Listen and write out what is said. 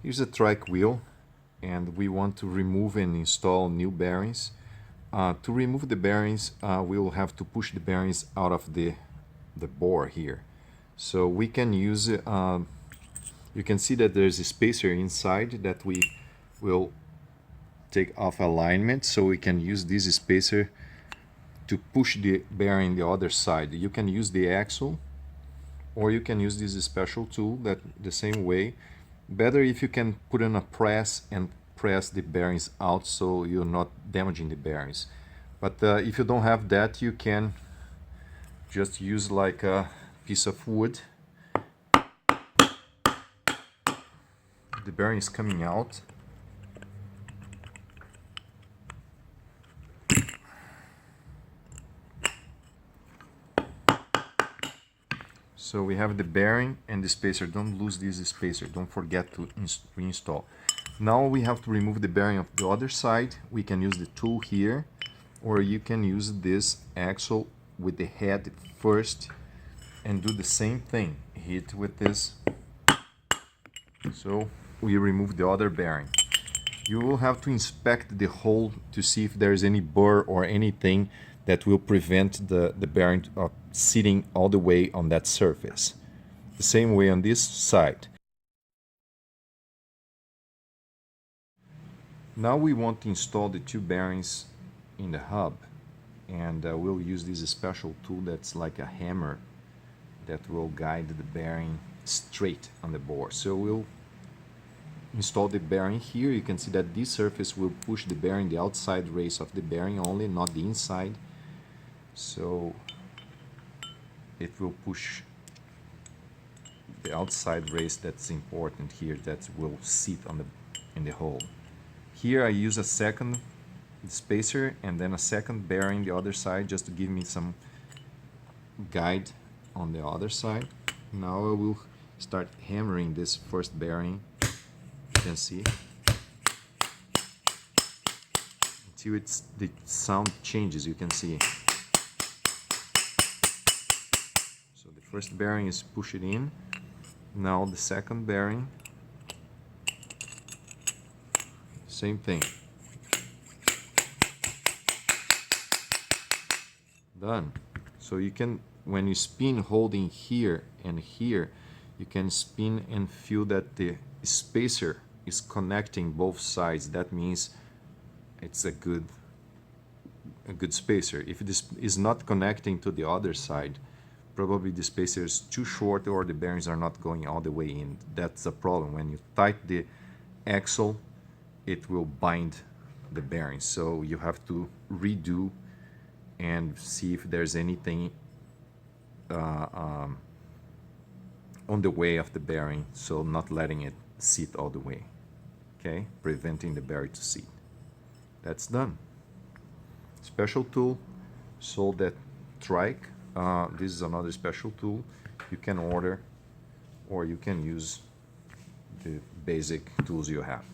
Here's a trike wheel, and we want to remove and install new bearings. To remove the bearings, we will have to push the bearings out of the bore here. So we can use, you can see that there's a spacer inside that we will take off alignment, so we can use this spacer to push the bearing the other side. You can use the axle, or you can use this special tool that the same way. Better if you can put in a press and press the bearings out so you're not damaging the bearings. But if you don't have that, you can just use like a piece of wood. The bearing is coming out. So we have the bearing and the spacer. Don't lose this spacer. Don't forget to reinstall. Now we have to remove the bearing of the other side. We can use the tool here, or you can use this axle with the head first and do the same thing. Hit with this. So we remove the other bearing. You will have to inspect the hole to see if there is any burr or anything that will prevent the bearing of sitting all the way on that surface. The same way on this side. Now we want to install the two bearings in the hub, and we'll use this special tool that's like a hammer that will guide the bearing straight on the bore. So we'll install the bearing here. You can see that this surface will push the bearing, the outside race of the bearing only, not the inside. So it will push the outside race that's important here, that will sit on in the hole. Here I use a second spacer and then a second bearing the other side, just to give me some guide on the other side. Now I will start hammering this first bearing. You can see until the sound changes. You can see. So the first bearing is pushed in. Now the second bearing. Same thing. Done. So you can, when you spin holding here and here, you can spin and feel that the spacer is connecting both sides. That means it's a good spacer. If this is not connecting to the other side, probably the spacer is too short or the bearings are not going all the way in. That's a problem. When you tighten the axle, it will bind the bearings. So you have to redo and see if there's anything on the way of the bearing, so not letting it sit all the way, okay, preventing the bearing to sit. That's done. Special tool sold at Trike. This is another special tool you can order, or you can use the basic tools you have.